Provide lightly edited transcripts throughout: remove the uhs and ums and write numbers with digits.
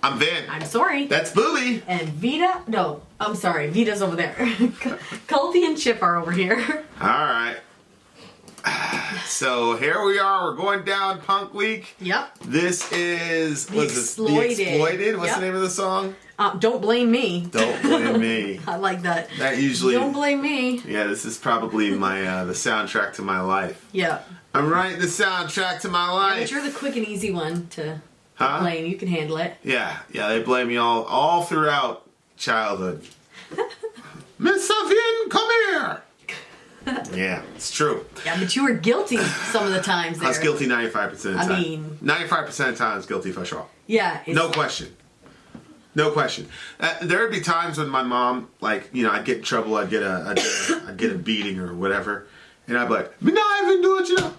I'm Vin. I'm Sori. That's Booby. And Vita, no, I'm sorry, Vita's over there. Culty and Chip are over here. Alright. So here we are, we're going down Punk Week. Yep. This is, The Exploited. The Exploited? What's Yep. the name of the song? Don't blame me. Don't blame me. I like that. That usually... Don't blame me. Yeah, this is probably my the soundtrack to my life. Yeah. I'm writing the soundtrack to my life. Yeah, but you're the quick and easy one to Huh? blame. You can handle it. Yeah, they blame me all throughout childhood. Miss Vin, come here! Yeah, it's true. Yeah, but you were guilty some of the times there. I was guilty 95% of the time. I mean... 95% of the time I was guilty for sure. Yeah. No question. No question. There would be times when my mom, like, you know, I'd get in trouble, I'd get a beating or whatever, and I'd be like, "No, I haven't do it, you know."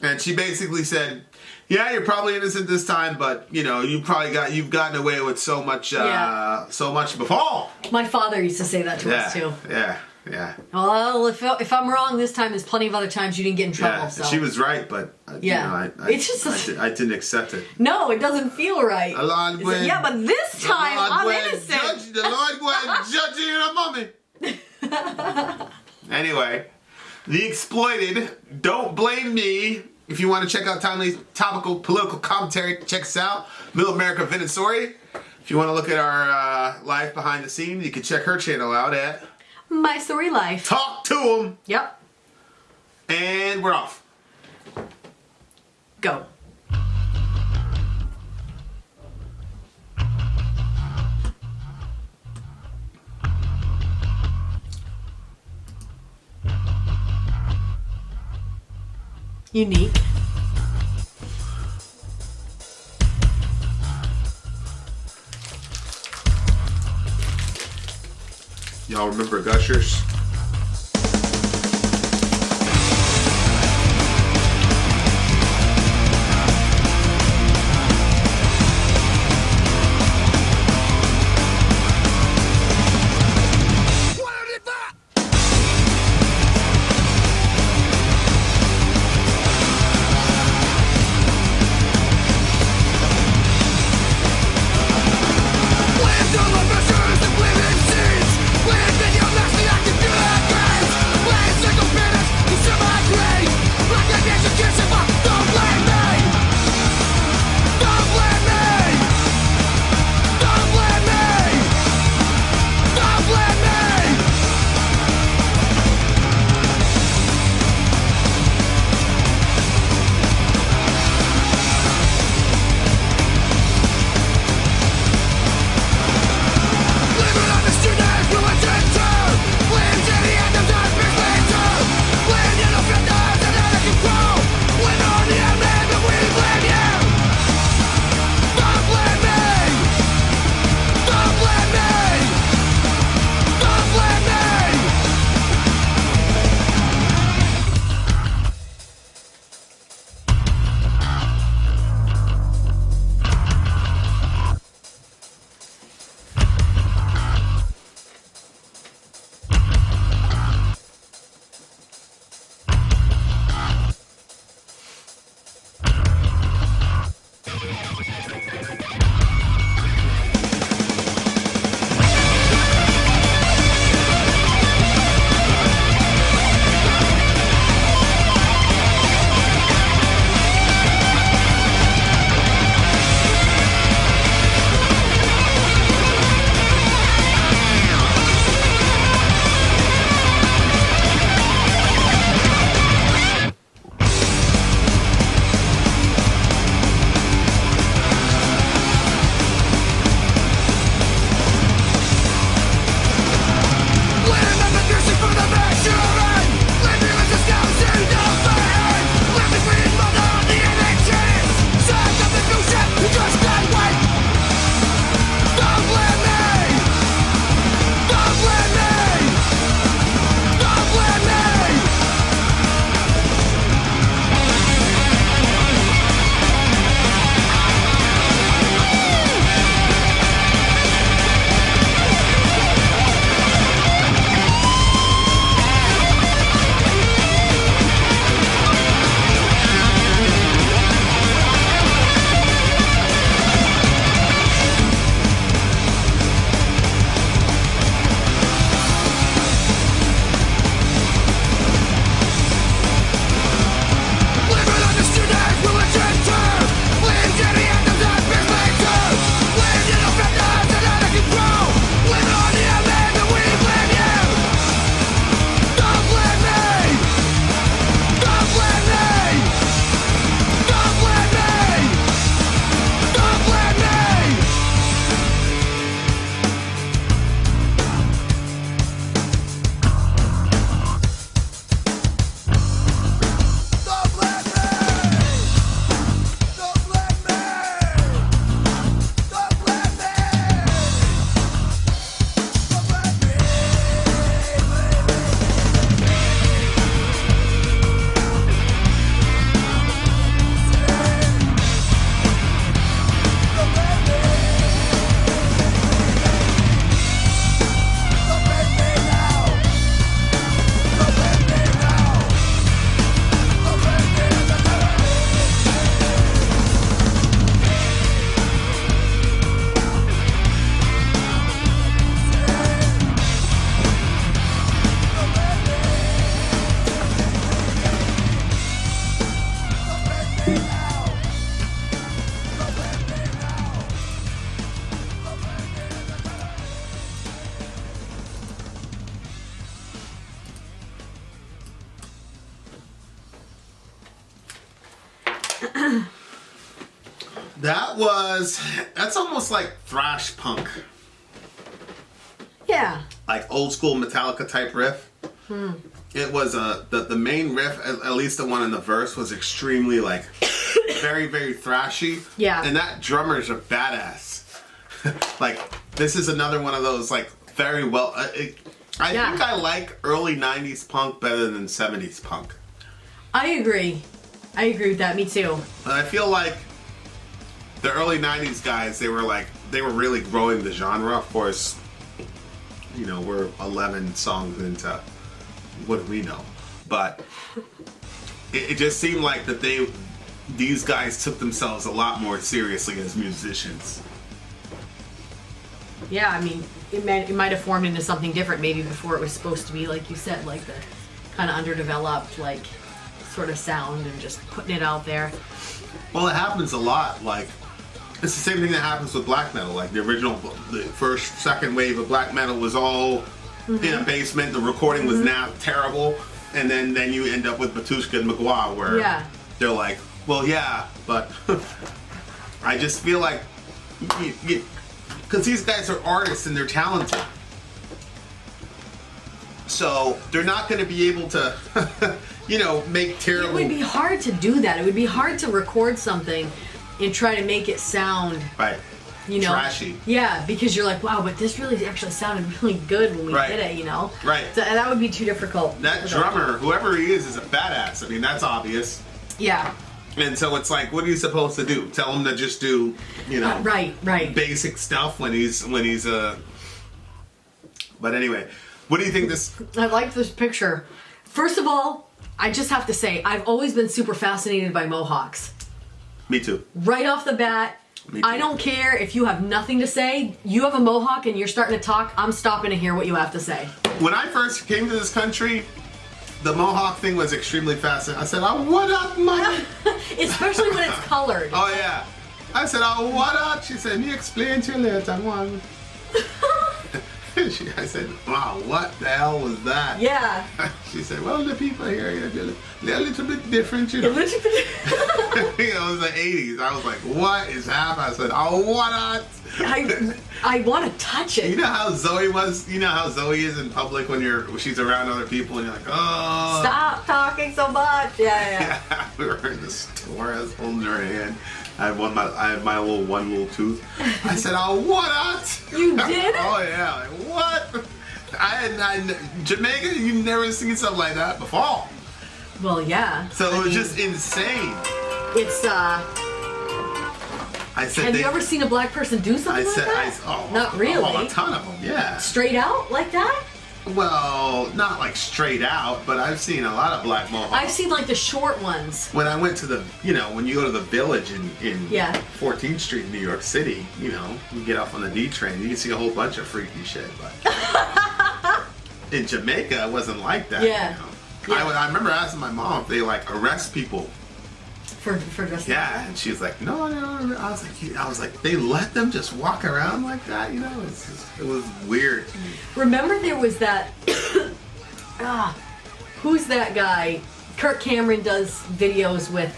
And she basically said, "Yeah, you're probably innocent this time, but you know, you've gotten away with so much before." My father used to say that to us too. Yeah. Well, if I'm wrong this time, there's plenty of other times you didn't get in trouble. Yeah, So. she was right, but Yeah. you know, It's just I didn't accept it. No, it doesn't feel right. Yeah, but this time I'm innocent. The Lord went judging your mommy. Anyway, The Exploited. Don't blame me. If you want to check out timely, topical, political commentary, check us out. Middle America, Vin and Sori. If you want to look at our life behind the scenes, you can check her channel out at My Story Life. Talk to 'em. Yep. And we're off. Go. Unique. Y'all remember Gushers? Land on the measures of living seeds. Land in your master active That's almost like thrash punk. Yeah. Like old school Metallica type riff. It was the main riff, at least the one in the verse, was extremely like very, very thrashy. Yeah. And that drummer's a badass. Like, this is another one of those like very well. I think I like early 90s punk better than 70s punk. I agree. I agree with that. Me too. And I feel like the early 90s guys, they were really growing the genre. Of course, you know, we're 11 songs into what do we know? But it just seemed like that these guys took themselves a lot more seriously as musicians. Yeah, I mean, it might have formed into something different maybe before it was supposed to be, like you said, like the kind of underdeveloped, like, sort of sound and just putting it out there. Well, it happens a lot. Like, it's the same thing that happens with black metal. Like, the first, second wave of black metal was all in a basement. The recording was now terrible. And then you end up with Batushka and Magua where they're like, well, yeah, but I just feel like... Because these guys are artists and they're talented. So they're not going to be able to, you know, make terrible... It would be hard to do that. It would be hard to record something and try to make it sound... Right. You know, trashy. Yeah, because you're like, wow, but this really actually sounded really good when we did it, you know? Right. So, and that would be too difficult. That drummer, whoever he is a badass. I mean, that's obvious. Yeah. And so it's like, what are you supposed to do? Tell him to just do, you know, right. basic stuff when he's But anyway, what do you think this? I like this picture. First of all, I just have to say, I've always been super fascinated by mohawks. Me too. Right off the bat, I don't care if you have nothing to say. You have a mohawk and you're starting to talk. I'm stopping to hear what you have to say. When I first came to this country, the mohawk thing was extremely fascinating. I said, "Oh, what up, man?" Especially when it's colored. Oh yeah. I said, "Oh, what up?" She said, "Me explain to you later, one." I said, "Wow, what the hell was that?" Yeah. She said, "Well, the people here, they're a little bit different, you know." A little bit. You know, it was the 80s. I was like, "What is happening?" I said, "Oh, what up?" I want to touch it. You know how Zoe was? You know how Zoe is in public when she's around other people and you're like, "Oh, stop talking so much." Yeah. Yeah, we were in the store. I was holding her hand. I had my little tooth. I said, "Oh, what up?" You did? Oh yeah, like, what? Jamaica, you've never seen something like that before. Well, yeah. So it was just insane. It's I said, have you ever seen a black person do something like that? Not really. Oh, a ton of them, yeah. Straight out like that? Well, not like straight out, but I've seen a lot of black mohawks. I've seen like the short ones. When I went to when you go to the Village in 14th Street in New York City, you know, you get off on the D train, you can see a whole bunch of freaky shit. But in Jamaica, it wasn't like that. Yeah. You know? I remember asking my mom if they like arrest people. For dressing yeah, and she's like, no. I was like, they let them just walk around like that, you know? It was weird. Remember there was that, who's that guy? Kirk Cameron does videos with,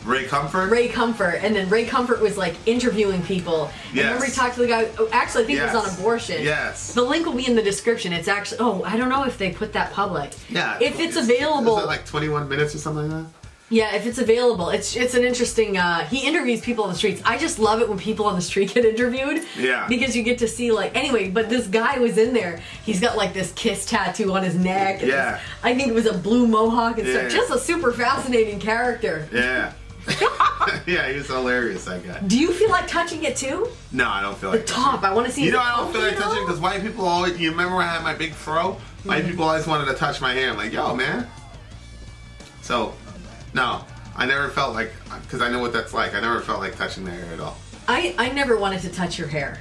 Ray Comfort? Ray Comfort, and then Ray Comfort was like interviewing people. Yes. Remember he talked to the guy, actually I think it was on abortion. Yes. The link will be in the description. It's actually, I don't know if they put that public. Yeah. If it's available. Is it like 21 minutes or something like that? Yeah, if it's available. It's an interesting, he interviews people on the streets. I just love it when people on the street get interviewed. Yeah. Because you get to see, like, anyway, but this guy was in there. He's got, like, this kiss tattoo on his neck. And yeah. I think it was a blue mohawk and stuff. Just a super fascinating character. Yeah. Yeah, he was hilarious, that guy. Do you feel like touching it, too? No, I don't feel like touching it. The top, I want to see it. I don't feel like touching it because white people always, you remember when I had my big fro? White people always wanted to touch my hair. I'm like, yo, man. So, no. I never felt like, because I know what that's like, I never felt like touching their hair at all. I never wanted to touch your hair.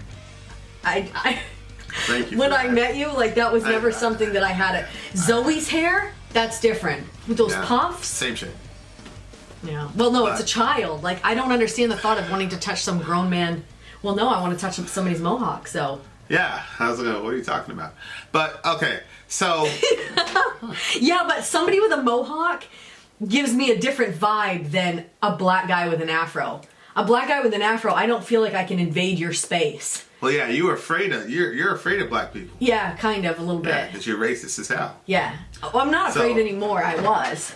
Thank you. When I met you, like, that was never something that I had. Zoe's hair, that's different. With those puffs. Same shit. Yeah. Well, no, it's a child. Like, I don't understand the thought of wanting to touch some grown man. Well, no, I want to touch somebody's mohawk, so. Yeah, I was like, what are you talking about? But, okay, so. Yeah, but somebody with a mohawk gives me a different vibe than a black guy with an afro. a black guy with an afro, I don't feel like I can invade your space. Well, yeah, you're afraid of black people. Yeah, kind of, a little Yeah, bit. because you're racist as hell. Yeah. Well, I'm not afraid anymore. I was.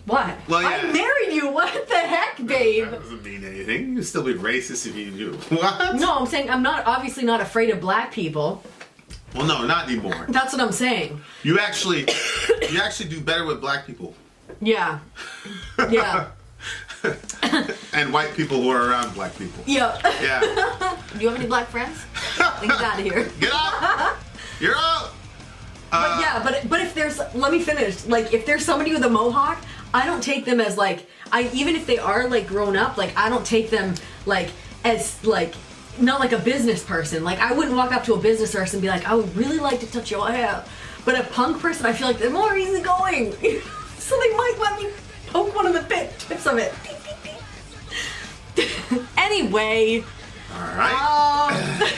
What? Well, yeah. I married you. What the heck, babe? That doesn't mean anything. You can still be racist if you do. What? No, I'm saying I'm not obviously not afraid of black people. Well, no, not anymore. That's what I'm saying. You actually do better with black people. Yeah. Yeah. And white people who are around black people. Yeah. Yeah. Do you have any black friends? Get out of here. Get out! You're out! But yeah, but if there's, let me finish. Like, if there's somebody with a mohawk, I don't take them as like, even if they are like grown up, like I don't take them like as like, not like a business person. Like I wouldn't walk up to a business person and be like, I would really like to touch your hair. But a punk person, I feel like they're more easygoing. So they might let me poke one of the tips of it. Anyway. Alright.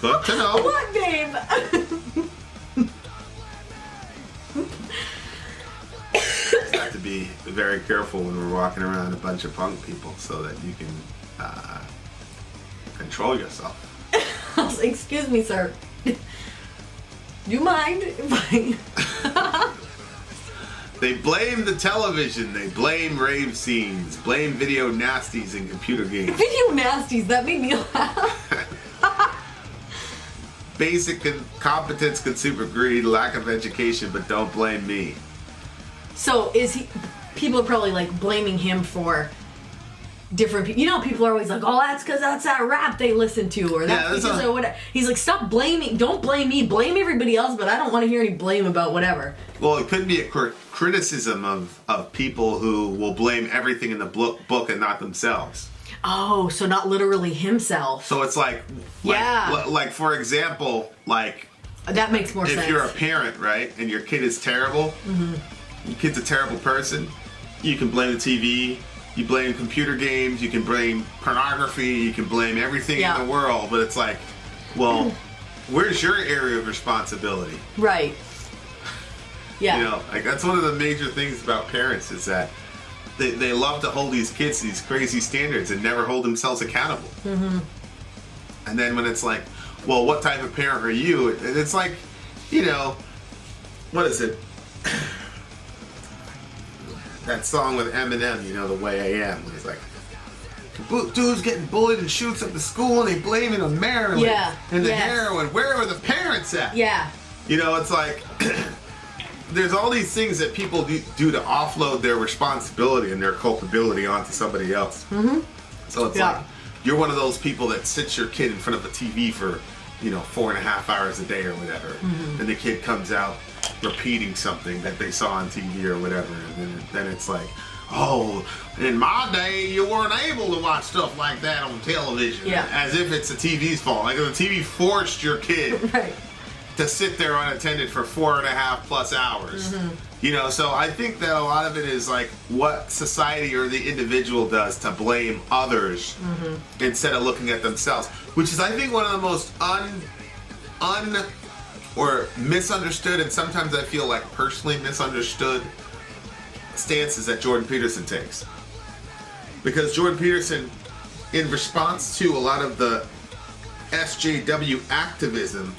Good to know. What, babe? Just have to be very careful when we're walking around a bunch of punk people so that you can control yourself. Excuse me, sir. Do you mind if I... They blame the television, they blame rave scenes, blame video nasties in computer games. Video nasties, that made me laugh. Basic competence, consumer greed, lack of education, but don't blame me. So people are probably like blaming him for different people. You know, people are always like, oh, that's because that's that rap they listen to, or that's because of whatever. He's like, stop blaming, don't blame me, blame everybody else, but I don't want to hear any blame about whatever. Well, it could be a criticism of people who will blame everything in the book and not themselves. Oh, so not literally himself. So it's like for example, like that makes more sense. If you're a parent, right, and your kid is terrible, your kid's a terrible person, you can blame the TV, you blame computer games, you can blame pornography, you can blame everything in the world, but it's like, well, where's your area of responsibility? Right. Yeah. You know, like that's one of the major things about parents is that they love to hold these kids to these crazy standards and never hold themselves accountable. And then when it's like, well, what type of parent are you? It's like, you know, what is it? That song with Eminem, you know, The Way I Am. It's like, dude's getting bullied and shoots up the school and they blame it on Maryland and the heroin. Where are the parents at? Yeah. You know, it's like, there's all these things that people do to offload their responsibility and their culpability onto somebody else. So it's like, you're one of those people that sits your kid in front of a TV for, you know, 4.5 hours a day or whatever. And the kid comes out repeating something that they saw on TV or whatever. And then it's like, oh, in my day, you weren't able to watch stuff like that on television. Yeah. As if it's the TV's fault. Like if the TV forced your kid Right. to sit there unattended for 4.5 plus hours. You know, so I think that a lot of it is like what society or the individual does to blame others instead of looking at themselves, which is I think one of the most or misunderstood, and sometimes I feel like personally misunderstood stances that Jordan Peterson takes. Because Jordan Peterson, in response to a lot of the SJW activism,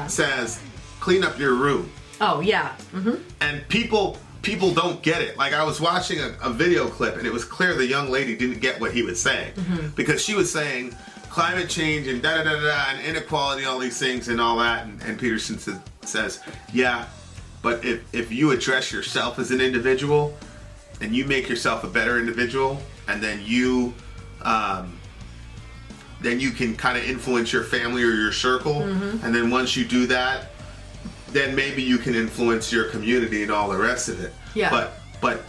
says, clean up your room. Oh, yeah. And people don't get it. Like I was watching a video clip and it was clear the young lady didn't get what he was saying. Because she was saying climate change and da-da-da-da and inequality and all these things and all that. And Peterson says, yeah, but if you address yourself as an individual and you make yourself a better individual and then you can kind of influence your family or your circle. And then once you do that, then maybe you can influence your community and all the rest of it. Yeah. But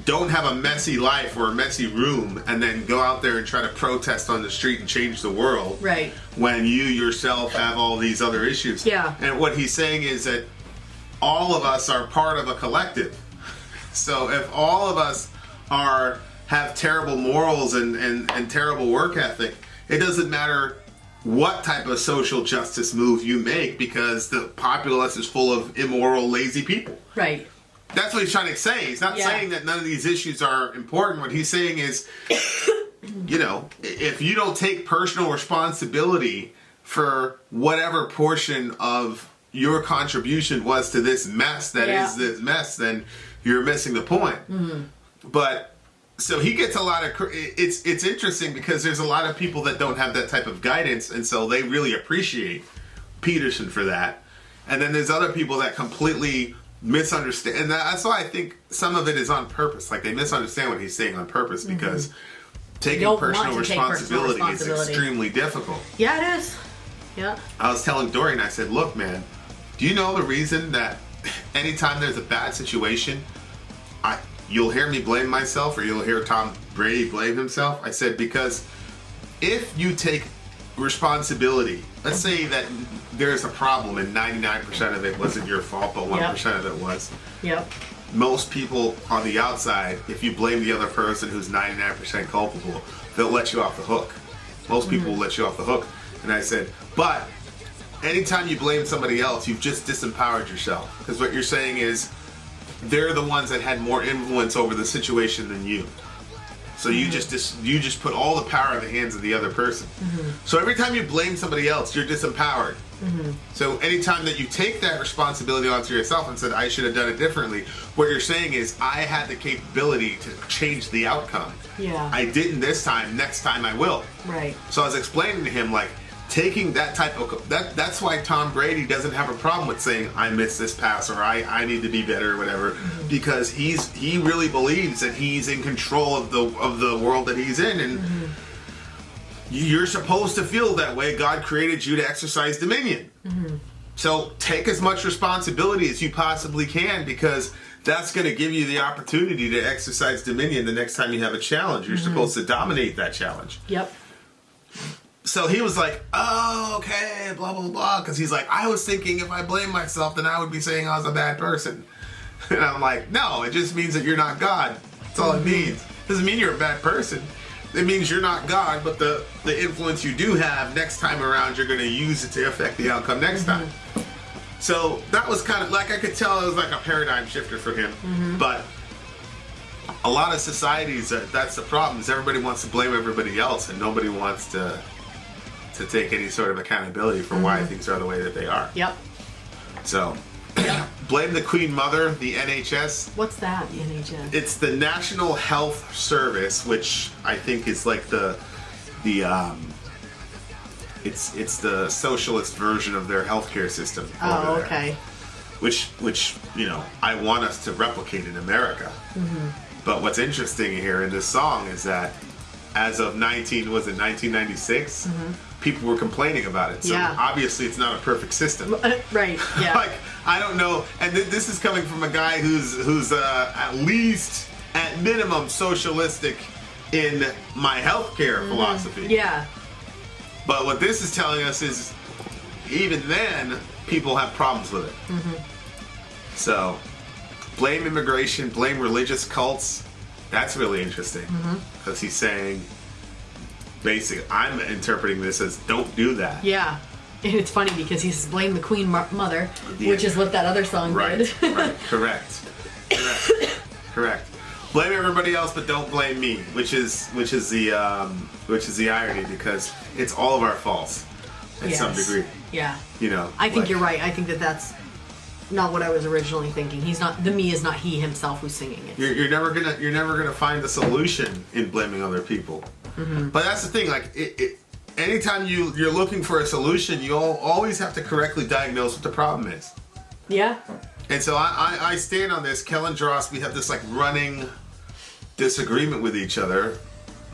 don't have a messy life or a messy room and then go out there and try to protest on the street and change the world. Right. When you yourself have all these other issues. Yeah. And what he's saying is that all of us are part of a collective. So if all of us have terrible morals and terrible work ethic, it doesn't matter what type of social justice move you make because the populace is full of immoral, lazy people. Right. That's what he's trying to say. He's not saying that none of these issues are important. What he's saying is, you know, if you don't take personal responsibility for whatever portion of your contribution was to this mess that is this mess, then you're missing the point. But so he gets a lot of it's interesting because there's a lot of people that don't have that type of guidance, and so they really appreciate Peterson for that. And then there's other people that completely misunderstand, and that's why I think some of it is on purpose. Like, they misunderstand what he's saying on purpose because taking personal responsibility is extremely difficult. Yeah, it is. Yeah. I was telling Dorian, I said, look, man, do you know the reason that anytime there's a bad situation, you'll hear me blame myself or you'll hear Tom Brady blame himself? I said, because if you take responsibility, let's say that there's a problem and 99% of it wasn't your fault, but 1% of it was. Yep. Most people on the outside, if you blame the other person who's 99% culpable, they'll let you off the hook. Most people will let you off the hook. And I said, but anytime you blame somebody else, you've just disempowered yourself. Because what you're saying is they're the ones that had more influence over the situation than you. So you just put all the power in the hands of the other person. So every time you blame somebody else, you're disempowered. So anytime that you take that responsibility onto yourself and said, I should have done it differently, what you're saying is, I had the capability to change the outcome. Yeah. I didn't this time, next time I will. Right. So I was explaining to him, like, taking that type of that's why Tom Brady doesn't have a problem with saying I missed this pass or I need to be better or whatever, because he really believes that he's in control of the world that he's in, and you're supposed to feel that way. God created you to exercise dominion. So take as much responsibility as you possibly can, because that's going to give you the opportunity to exercise dominion the next time you have a challenge. You're supposed to dominate that challenge. Yep. So he was like, oh, okay, blah, blah, blah. Because he's like, I was thinking if I blame myself, then I would be saying I was a bad person. And I'm like, no, it just means that you're not God. That's all it means. It doesn't mean you're a bad person. It means you're not God, but the influence you do have, next time around, you're going to use it to affect the outcome next time. So that was kind of, like, I could tell it was like a paradigm shifter for him. But a lot of societies, that's the problem, is everybody wants to blame everybody else, and nobody wants to take any sort of accountability for why things are the way that they are. Yep. So, blame the Queen Mother, the NHS. What's that, the NHS? It's the National Health Service, which I think is like it's the socialist version of their healthcare system. Oh, okay. Which you know, I want us to replicate in America. But what's interesting here in this song is that as of 1996, people were complaining about it. So obviously it's not a perfect system. Right, yeah. Like, I don't know, and this is coming from a guy who's at least, at minimum, socialistic in my healthcare philosophy. Yeah. But what this is telling us is, even then, people have problems with it. So, blame immigration, blame religious cults. That's really interesting, because he's saying, basically, I'm interpreting this as, don't do that. Yeah. And it's funny because he says blame the Queen Mother, which is what that other song did. Right. Correct. Blame everybody else, but don't blame me, which is the irony, because it's all of our faults at some degree. Yeah. You know. I think you're right. I think that's not what I was originally thinking. He's not, the me is not he himself who's singing it. You're never gonna find the solution in blaming other people. But that's the thing. Like, anytime you're looking for a solution, you always have to correctly diagnose what the problem is. Yeah. And so I stand on this. Kel and Dross, we have this like running disagreement with each other.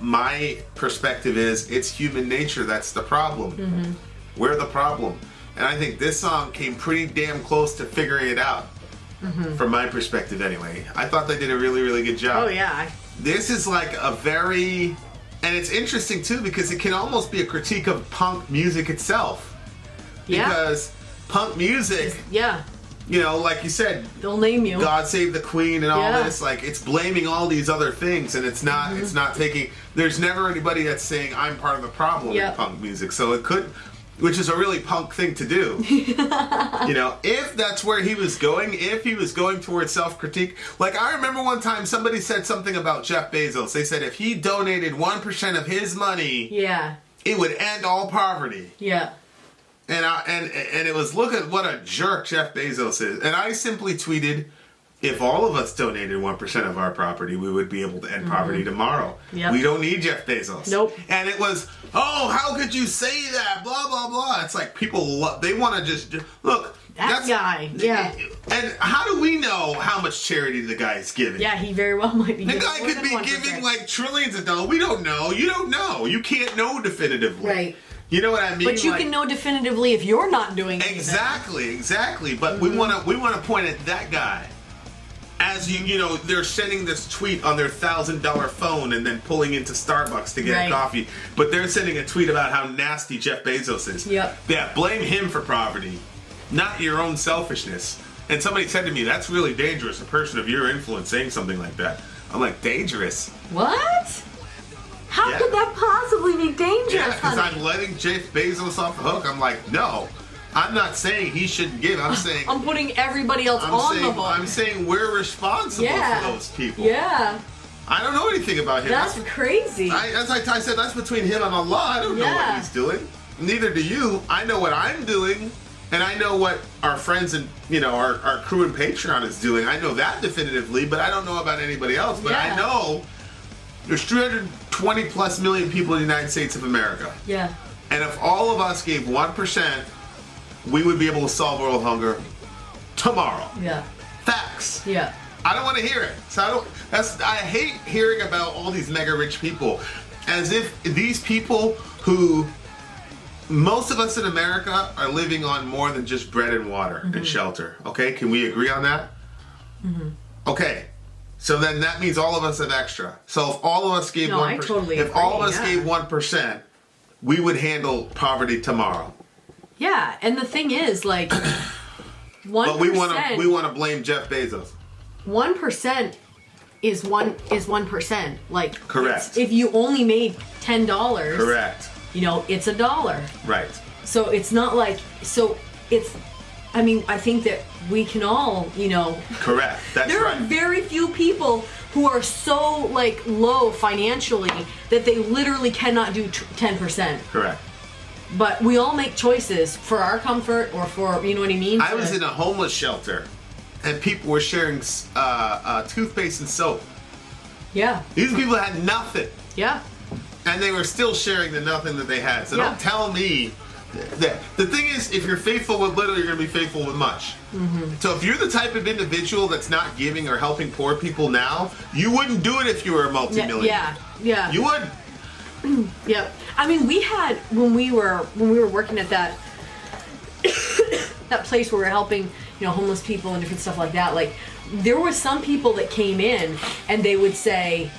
My perspective is it's human nature that's the problem. We're the problem. And I think this song came pretty damn close to figuring it out. From my perspective anyway. I thought they did a really, really good job. Oh yeah. This is like a very... And it's interesting too, because it can almost be a critique of punk music itself. Yeah. Because punk music... Yeah. You know, like you said, they'll name you. God Save the Queen and all this. Like, it's blaming all these other things, and it's not. It's not taking. There's never anybody that's saying I'm part of the problem in punk music. So it could. which is a really punk thing to do. You know, if that's where he was going, if he was going towards self-critique. Like, I remember one time somebody said something about Jeff Bezos. They said if he donated 1% of his money, it would end all poverty. Yeah. And it was, look at what a jerk Jeff Bezos is. And I simply tweeted, if all of us donated 1% of our property, we would be able to end poverty tomorrow. Yep. We don't need Jeff Bezos. Nope. And it was, oh, how could you say that? Blah, blah, blah. It's like people, they want to just, look. That guy, yeah. And how do we know how much charity the guy is giving? Yeah, he very well might be. The guy could be 1%. giving like trillions of dollars. We don't know. You don't know. You can't know definitively. Right. You know what I mean? But you can know definitively if you're not doing anything. Exactly. But we want to point at that guy. As you know, they're sending this tweet on their $1,000 phone and then pulling into Starbucks to get a coffee. But they're sending a tweet about how nasty Jeff Bezos is. Yep. Yeah, blame him for poverty, not your own selfishness. And somebody said to me, that's really dangerous, a person of your influence saying something like that. I'm like, dangerous? What? How could that possibly be dangerous? Yeah, because I'm letting Jeff Bezos off the hook. I'm like, no. I'm not saying he shouldn't give. I'm saying I'm putting everybody else on the hook. I'm saying we're responsible for those people. Yeah. I don't know anything about him. That's crazy. As I said, that's between him and Allah. I don't know what he's doing. Neither do you. I know what I'm doing, and I know what our friends and our crew and Patreon is doing. I know that definitively, but I don't know about anybody else. But I know there's 320 plus million people in the United States of America. Yeah. And if all of us gave 1%, we would be able to solve world hunger tomorrow. Yeah. Facts. Yeah. I don't want to hear it. So I hate hearing about all these mega rich people as if these people who most of us in America are living on more than just bread and water and shelter. Okay? Can we agree on that? Okay. So then that means all of us have extra. So if all of us gave 1%, I totally agree, all of us gave 1%, we would handle poverty tomorrow. Yeah, and the thing is, like, 1%. But we want to blame Jeff Bezos. 1% is 1%. Like, correct. If you only made $10, correct. It's $1. Right. So it's not like I think that we can all, correct. That's there right. are very few people who are so low financially that they literally cannot do 10%. Correct. But we all make choices for our comfort or for, you know what I mean? I was in a homeless shelter and people were sharing toothpaste and soap. Yeah. These people had nothing. Yeah. And they were still sharing the nothing that they had. So don't tell me that. The thing is, if you're faithful with little, you're going to be faithful with much. So if you're the type of individual that's not giving or helping poor people now, you wouldn't do it if you were a multimillionaire. Yeah. You would. Yep. I mean, we had when we were working at that that place where we were helping, homeless people and different stuff like that. Like, there were some people that came in and they would say,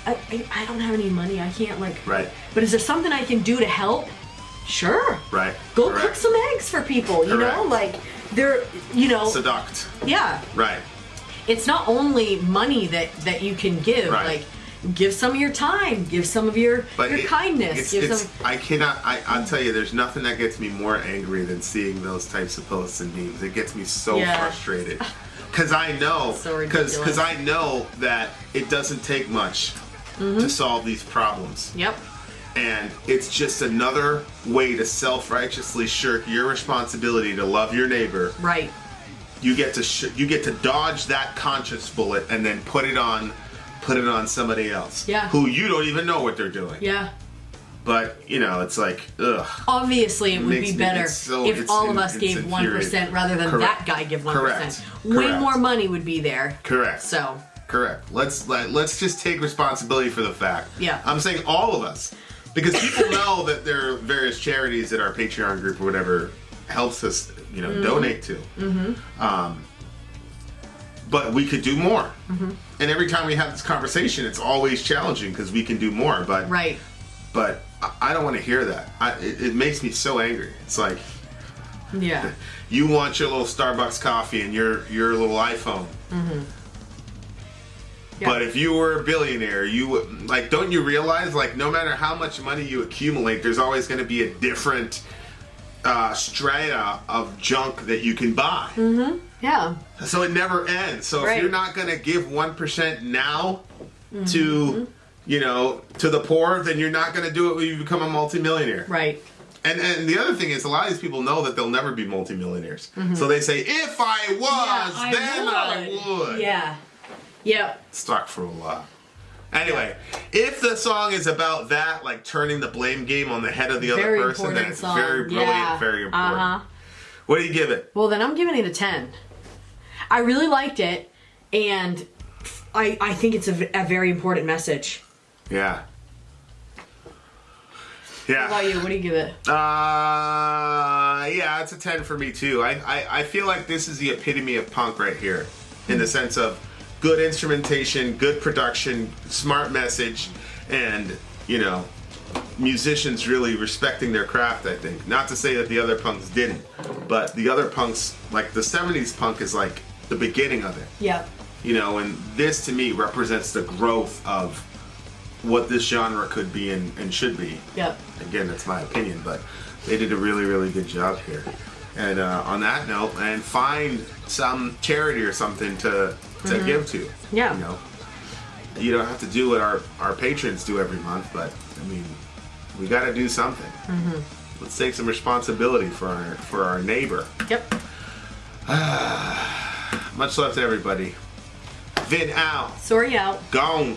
I don't have any money. I can't Right. But is there something I can do to help? Sure. Right. Go cook some eggs for people. They're Seduct. Yeah. Right. It's not only money that you can give. Right. Give some of your time. Give some of your kindness. I'll tell you, there's nothing that gets me more angry than seeing those types of posts and memes. It gets me so frustrated. Because I know, because I know that it doesn't take much to solve these problems. Yep. And it's just another way to self-righteously shirk your responsibility to love your neighbor. Right. You get to dodge that conscience bullet and then put it on somebody else. Yeah. Who you don't even know what they're doing. Yeah. But, it's like, ugh. Obviously, it would be better if all of us gave 1% rather than that guy give 1%. Correct. Way more money would be there. Correct. So. Correct. Let's just take responsibility for the fact. Yeah. I'm saying all of us. Because people know that there are various charities that our Patreon group or whatever helps us, donate to. But we could do more. And every time we have this conversation, it's always challenging because we can do more. But But I don't want to hear that. It makes me so angry. It's like, you want your little Starbucks coffee and your little iPhone. But if you were a billionaire, don't you realize, no matter how much money you accumulate, there's always going to be a different strata of junk that you can buy. Yeah. So it never ends. So Right. if you're not going to give 1% now to, you know, to the poor, then you're not going to do it when you become a multimillionaire. Right. And the other thing is, a lot of these people know that they'll never be multimillionaires. So they say, if I was, then I would. Yeah. Yep. Stuck for a while. Anyway, if the song is about that, like turning the blame game on the head of the other Very person, then important it's song. very brilliant, Yeah. very important. Uh-huh. What do you give it? Well, then I'm giving it a 10. I really liked it, and I think it's a very important message. Yeah. What Yeah. about you? What do you give it? Yeah, it's a 10 for me too. I feel like this is the epitome of punk right here, in the sense of good instrumentation, good production, smart message, and, you know, musicians really respecting their craft, I think. Not to say that the other punks didn't, but the other punks, like the 70s punk is like the beginning of it. Yep. You know, and this to me represents the growth of what this genre could be and should be. Yep. Again, that's my opinion, but they did a really, really good job here. And on that note, and find some charity or something to give to. Yeah. You know, you don't have to do what our patrons do every month, but I mean, we got to do something. Let's take some responsibility for our neighbor. Yep. Much love to everybody. Vin out. Sori out. Gone.